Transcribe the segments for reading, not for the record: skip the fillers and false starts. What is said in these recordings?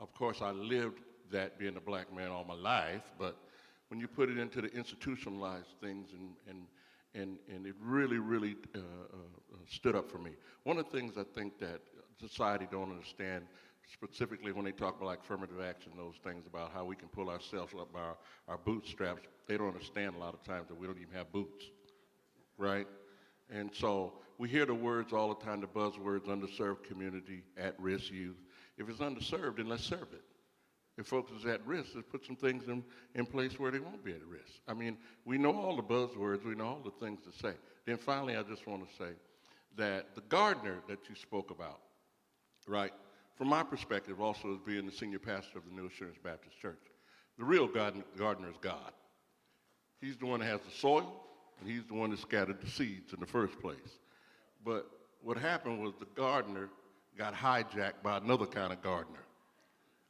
Of course, I lived that being a black man all my life, but when you put it into the institutionalized things and it really, really stood up for me. One of the things I think that society don't understand, specifically when they talk about like affirmative action, those things about how we can pull ourselves up by our bootstraps, they don't understand a lot of times that we don't even have boots, right? And so we hear the words all the time, the buzzwords, underserved community, at-risk youth. If it's underserved, then let's serve it. If folks is at risk, let's put some things in place where they won't be at risk. I mean, we know all the buzzwords, we know all the things to say. Then finally, I just want to say that the gardener that you spoke about, right, from my perspective, also as being the senior pastor of the New Assurance Baptist Church, the real gardener is God. He's the one that has the soil, and he's the one that scattered the seeds in the first place. But what happened was the gardener got hijacked by another kind of gardener.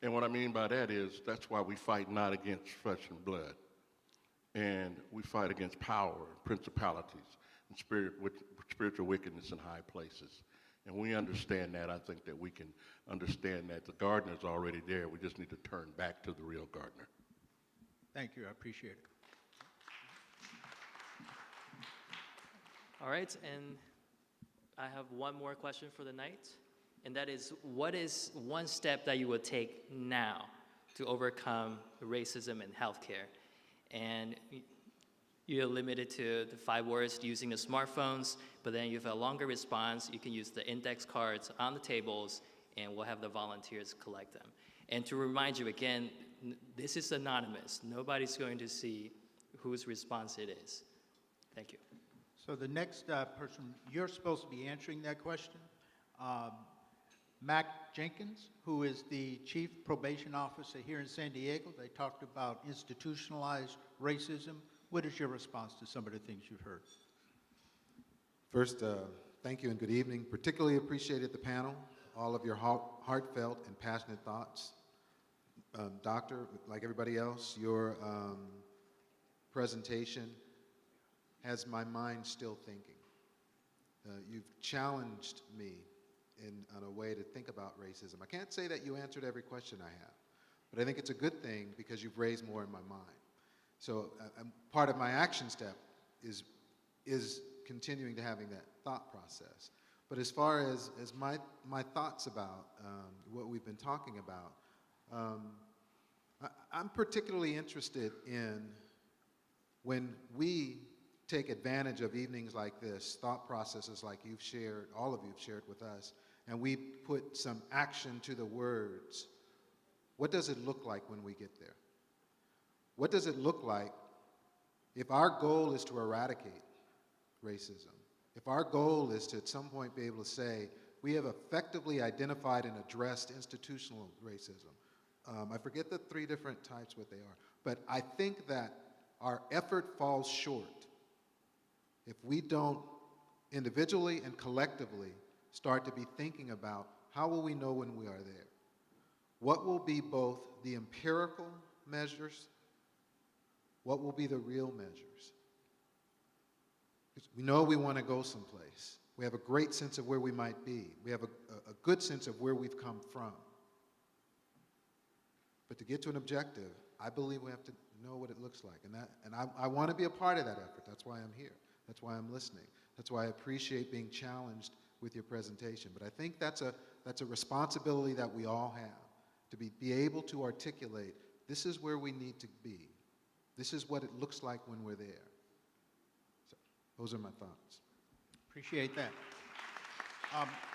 And what I mean by that is that's why we fight not against flesh and blood. And we fight against power, principalities, and spiritual wickedness in high places. And we understand that. I think that we can understand that the gardener's already there. We just need to turn back to the real gardener. Thank you. I appreciate it. All right, and I have one more question for the night, and that is, what is one step that you would take now to overcome racism in healthcare? And you're limited to the 5 words using the smartphones, but then you have a longer response. You can use the index cards on the tables, and we'll have the volunteers collect them. And to remind you again, this is anonymous. Nobody's going to see whose response it is. Thank you. So the next person, you're supposed to be answering that question. Mac Jenkins, who is the Chief Probation Officer here in San Diego. They talked about institutionalized racism. What is your response to some of the things you've heard? First, thank you and good evening. Particularly appreciated the panel, all of your heartfelt and passionate thoughts. Doctor, like everybody else, your presentation has my mind still thinking. You've challenged me on a way to think about racism. I can't say that you answered every question I have, but I think it's a good thing because you've raised more in my mind. So part of my action step is continuing to having that thought process. But as far as my thoughts about what we've been talking about, I'm particularly interested in when we take advantage of evenings like this, thought processes like you've shared, all of you have shared with us, and we put some action to the words. What does it look like when we get there? What does it look like if our goal is to eradicate racism? If our goal is to at some point be able to say, we have effectively identified and addressed institutional racism. I forget the 3 different types, what they are, but I think that our effort falls short if we don't individually and collectively start to be thinking about how will we know when we are there? What will be both the empirical measures, what will be the real measures? Because we know we want to go someplace. We have a great sense of where we might be. We have a good sense of where we've come from. But to get to an objective, I believe we have to know what it looks like. And I want to be a part of that effort. That's why I'm here. That's why I'm listening. That's why I appreciate being challenged with your presentation. But I think that's a responsibility that we all have, to be able to articulate, this is where we need to be. This is what it looks like when we're there. So those are my thoughts. Appreciate that.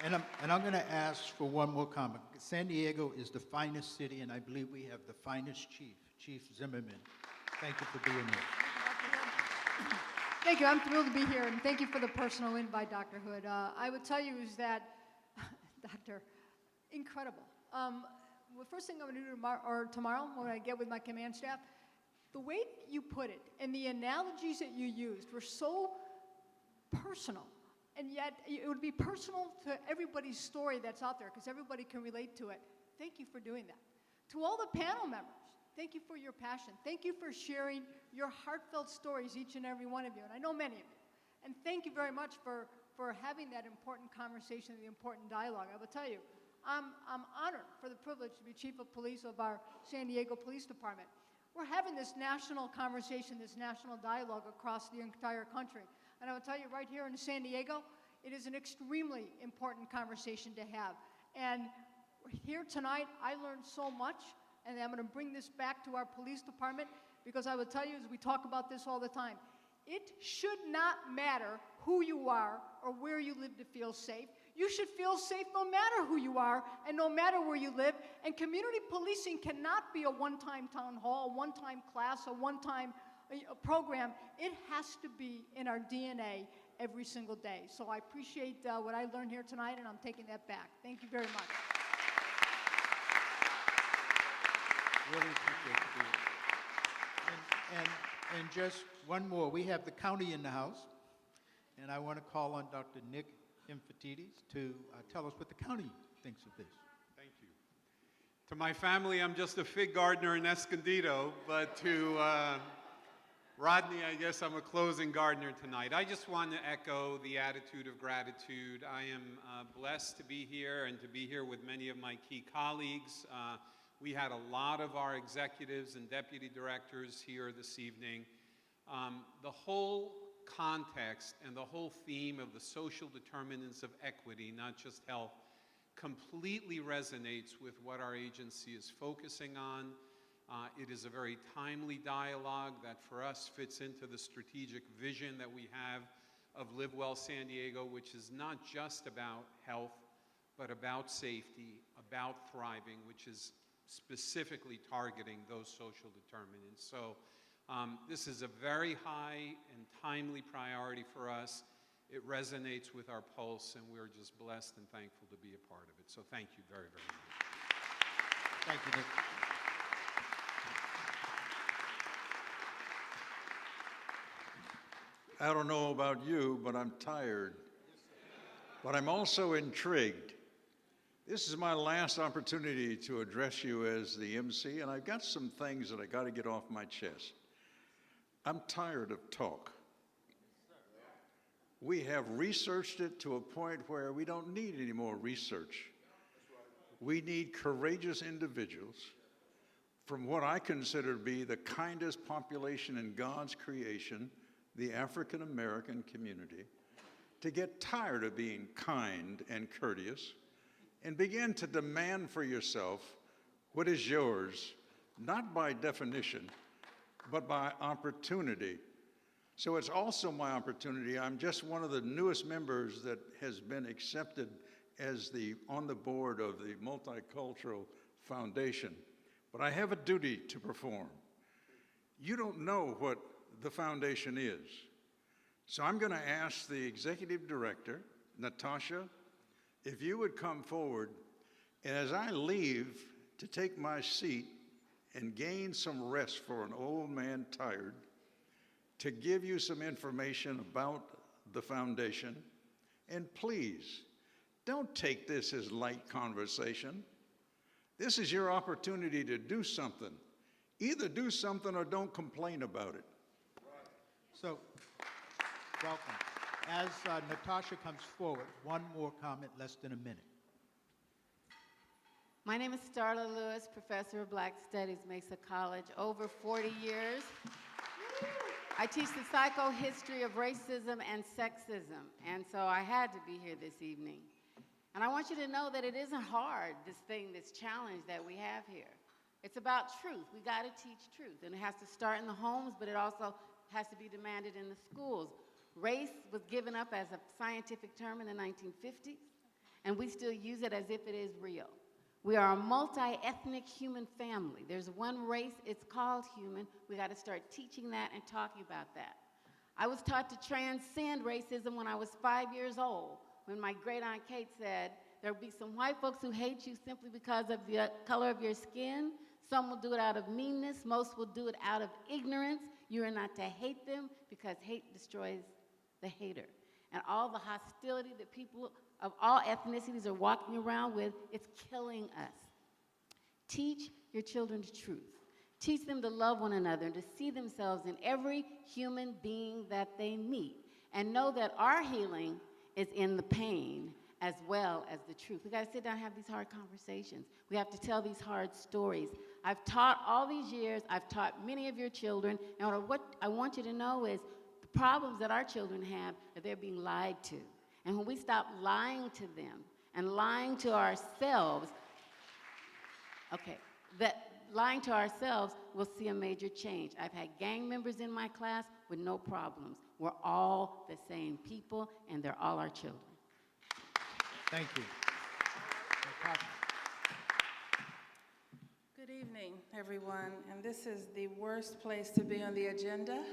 And I'm going to ask for one more comment. San Diego is the finest city, and I believe we have the finest chief, Chief Zimmerman. Thank you for being here. Thank you. I'm thrilled to be here, and thank you for the personal invite, Dr. Hood. I would tell you is that, Doctor, incredible. The first thing I'm going to do tomorrow when I get with my command staff, the way you put it and the analogies that you used were so personal, and yet it would be personal to everybody's story that's out there because everybody can relate to it. Thank you for doing that. To all the panel members, thank you for your passion. Thank you for sharing your heartfelt stories, each and every one of you, and I know many of you. And thank you very much for having that important conversation, the important dialogue. I will tell you, I'm honored for the privilege to be Chief of Police of our San Diego Police Department. We're having this national conversation, this national dialogue across the entire country. And I will tell you right here in San Diego, it is an extremely important conversation to have. And here tonight, I learned so much, and I'm going to bring this back to our police department, because I will tell you, as we talk about this all the time, it should not matter who you are or where you live to feel safe. You should feel safe no matter who you are and no matter where you live. And community policing cannot be a one-time town hall, a one-time class, a one-time program. It has to be in our DNA every single day. So I appreciate what I learned here tonight, and I'm taking that back. Thank you very much. Really appreciate you being here. And just one more. We have the county in the house, and I want to call on Dr. Nick Infatides to tell us what the county thinks of this. Thank you. To my family, I'm just a fig gardener in Escondido, but to Rodney, I guess I'm a closing gardener tonight. I just want to echo the attitude of gratitude. I am blessed to be here and to be here with many of my key colleagues. We had a lot of our executives and deputy directors here this evening. The whole context and the whole theme of the social determinants of equity, not just health, completely resonates with what our agency is focusing on. It is a very timely dialogue that for us fits into the strategic vision that we have of Live Well San Diego, which is not just about health, but about safety, about thriving, which is specifically targeting those social determinants. So this is a very high and timely priority for us. It resonates with our pulse, and we're just blessed and thankful to be a part of it. So thank you very, very much. Thank you, Nick. I don't know about you, but I'm tired. But I'm also intrigued. This is my last opportunity to address you as the MC, and I've got some things that I got to get off my chest. I'm tired of talk. We have researched it to a point where we don't need any more research. We need courageous individuals from what I consider to be the kindest population in God's creation, the African American community, to get tired of being kind and courteous and begin to demand for yourself what is yours, not by definition, but by opportunity. So it's also my opportunity. I'm just one of the newest members that has been accepted as on the board of the Multicultural Foundation. But I have a duty to perform. You don't know what the foundation is. So I'm going to ask the executive director, Natasha, if you would come forward, and as I leave to take my seat and gain some rest for an old man tired, to give you some information about the foundation. And please, don't take this as light conversation. This is your opportunity to do something. Either do something or don't complain about it. So, welcome. As Natasha comes forward, one more comment, less than a minute. My name is Starla Lewis, professor of Black Studies, Mesa College, over 40 years. I teach the psychohistory of racism and sexism, and so I had to be here this evening. And I want you to know that it isn't hard, this challenge that we have here. It's about truth. We got to teach truth, and it has to start in the homes, but it also has to be demanded in the schools. Race was given up as a scientific term in the 1950s, and we still use it as if it is real. We are a multi-ethnic human family. There's one race, it's called human. We got to start teaching that and talking about that. I was taught to transcend racism when I was 5 years old, when my great Aunt Kate said, there'll be some white folks who hate you simply because of the color of your skin. Some will do it out of meanness. Most will do it out of ignorance. You are not to hate them because hate destroys the hater. And all the hostility that people of all ethnicities are walking around with, it's killing us. Teach your children the truth. Teach them to love one another and to see themselves in every human being that they meet. And know that our healing is in the pain as well as the truth. We got to sit down and have these hard conversations. We have to tell these hard stories. I've taught all these years, I've taught many of your children, and what I want you to know is the problems that our children have are they're being lied to. And when we stop lying to them and lying to ourselves, lying to ourselves, we'll see a major change. I've had gang members in my class with no problems. We're all the same people, and they're all our children. Thank you. Good evening, everyone. And this is the worst place to be on the agenda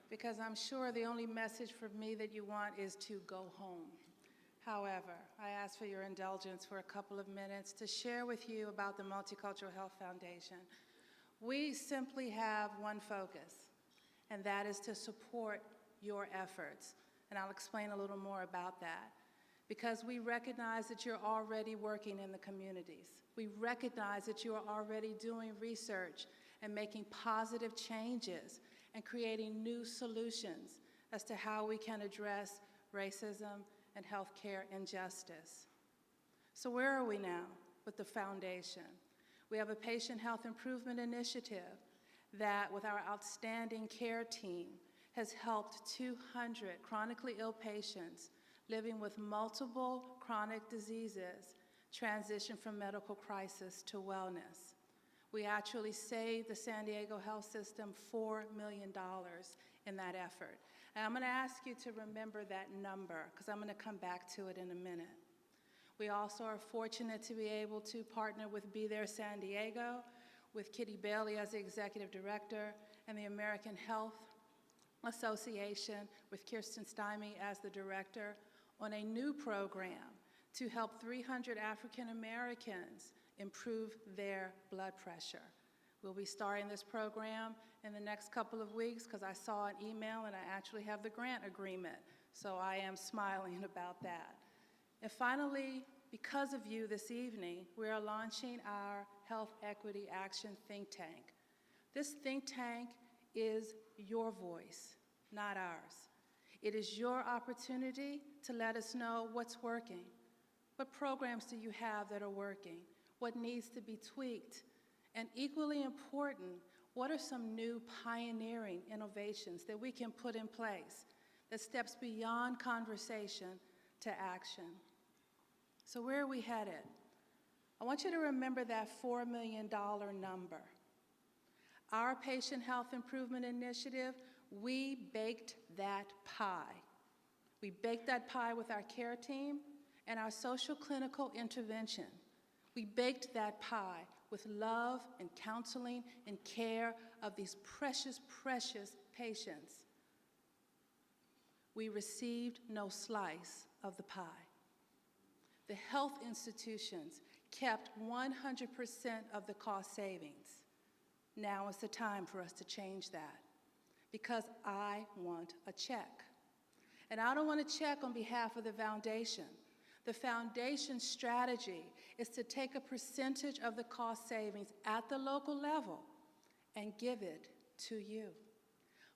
because I'm sure the only message for me that you want is to go home. However, I ask for your indulgence for a couple of minutes to share with you about the Multicultural Health Foundation. We simply have one focus, and that is to support your efforts. And I'll explain a little more about that. Because we recognize that you're already working in the communities. We recognize that you are already doing research and making positive changes and creating new solutions as to how we can address racism and healthcare injustice. So where are we now with the foundation? We have a patient health improvement initiative that, with our outstanding care team, has helped 200 chronically ill patients living with multiple chronic diseases transition from medical crisis to wellness. We actually saved the San Diego health system $4 million in that effort. And I'm going to ask you to remember that number because I'm going to come back to it in a minute. We also are fortunate to be able to partner with Be There San Diego, with Kitty Bailey as the executive director, and the American Health Association with Kirsten Stymie as the director on a new program to help 300 African Americans improve their blood pressure. We'll be starting this program in the next couple of weeks because I saw an email and I actually have the grant agreement, so I am smiling about that. And finally, because of you this evening, we are launching our Health Equity Action Think Tank. This think tank is your voice, not ours. It is your opportunity to let us know what's working. What programs do you have that are working? What needs to be tweaked? And equally important, what are some new pioneering innovations that we can put in place that steps beyond conversation to action? So where are we headed? I want you to remember that $4 million number. Our Patient Health Improvement Initiative, we baked that pie. We baked that pie with our care team and our social clinical intervention. We baked that pie with love and counseling and care of these precious, precious patients. We received no slice of the pie. The health institutions kept 100% of the cost savings. Now is the time for us to change that because I want a check. And I don't want a check on behalf of the foundation. The foundation's strategy is to take a percentage of the cost savings at the local level and give it to you.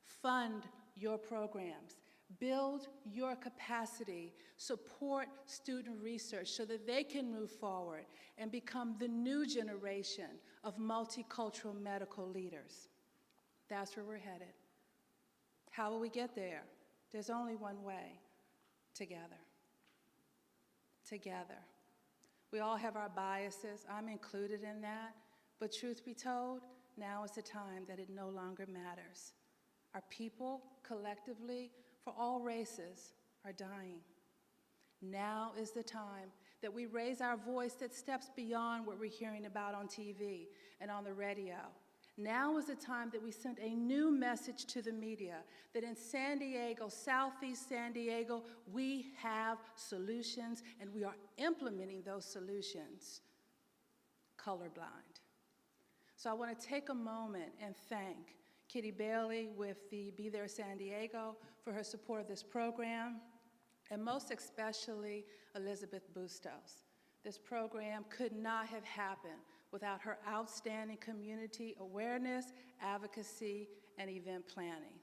Fund your programs. Build your capacity. Support student research so that they can move forward and become the new generation of multicultural medical leaders. That's where we're headed. How will we get there? There's only one way: together. Together. We all have our biases. I'm included in that. But truth be told, now is the time that it no longer matters. Our people, collectively, for all races, are dying. Now is the time that we raise our voice that steps beyond what we're hearing about on TV and on the radio. Now is the time that we send a new message to the media that in San Diego, Southeast San Diego, we have solutions and we are implementing those solutions colorblind. So I want to take a moment and thank Kitty Bailey with the Be There San Diego for her support of this program, and most especially Elizabeth Bustos. This program could not have happened without her outstanding community awareness, advocacy, and event planning.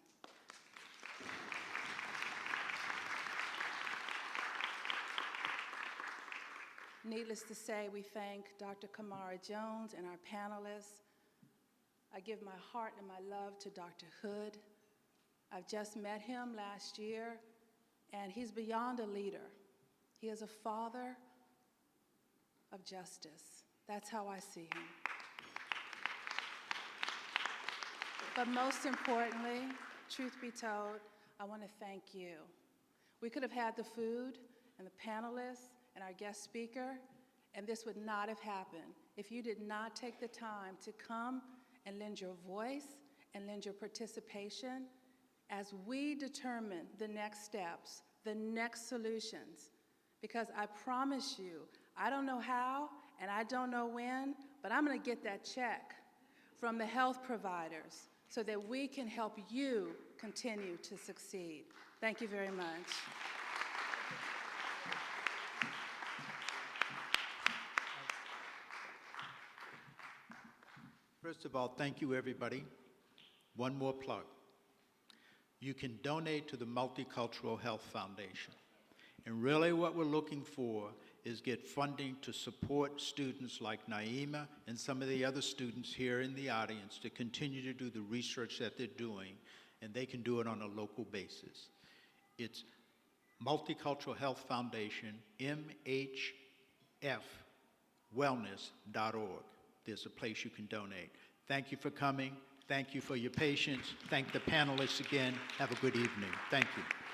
Needless to say, we thank Dr. Camara Jones and our panelists. I give my heart and my love to Dr. Hood. I've just met him last year, and he's beyond a leader. He is a father of justice. That's how I see him. But most importantly, truth be told, I want to thank you. We could have had the food and the panelists and our guest speaker, and this would not have happened if you did not take the time to come and lend your voice and lend your participation as we determine the next steps, the next solutions. Because I promise you, I don't know how and I don't know when, but I'm going to get that check from the health providers so that we can help you continue to succeed. Thank you very much. First of all, thank you, everybody. One more plug. You can donate to the Multicultural Health Foundation. And really what we're looking for is get funding to support students like Naima and some of the other students here in the audience to continue to do the research that they're doing, and they can do it on a local basis. It's Multicultural Health Foundation, mhfwellness.org. There's a place you can donate. Thank you for coming. Thank you for your patience. Thank the panelists again. Have a good evening. Thank you.